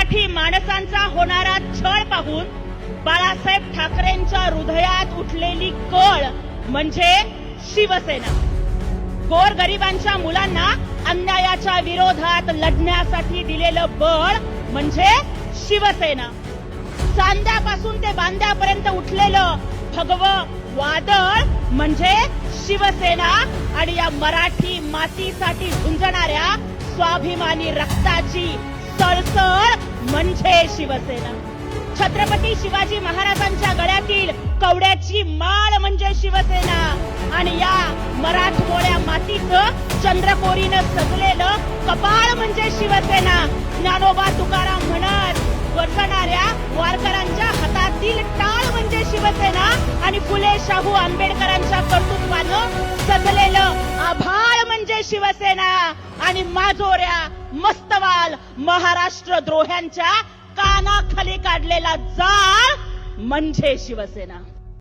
मराठी माणसांचा होणारा छळ पाहून बाळासाहेब ठाकरेंच्या हृदयात उठलेली कळ म्हणजे शिवसेना. गोरगरिबांच्या मुलांना अन्यायाच्या विरोधात लढण्यासाठी दिलेलं बळ म्हणजे शिवसेना. सांध्यापासून ते बांध्यापर्यंत उठलेलं भगवं वादळ म्हणजे शिवसेना. आणि या मराठी मातीसाठी झुंजणाऱ्या स्वाभिमानी रक्ताची सळसळ म्हणजे शिवसेना. छत्रपती शिवाजी महाराजांच्या गळ्यातील कवड्याची माळ म्हणजे शिवसेना. आणि या मराठमोळ्या मातीचं चंद्रकोरीनं सजलेलं कपाळ म्हणजे शिवसेना. ज्ञानोबा तुकाराम म्हणत वसणाऱ्या वारकऱ्यांच्या हातातील टाळ म्हणजे शिवसेना. आणि फुले शाहू आंबेडकरांच्या कर्तृत्वानं सजलेलं आभाळ म्हणजे शिवसेना. आणि माजोऱ्या मस्तवाल महाराष्ट्र द्रोह्यांच्या कानाखाली काढलेला जाळ म्हणजे शिवसेना.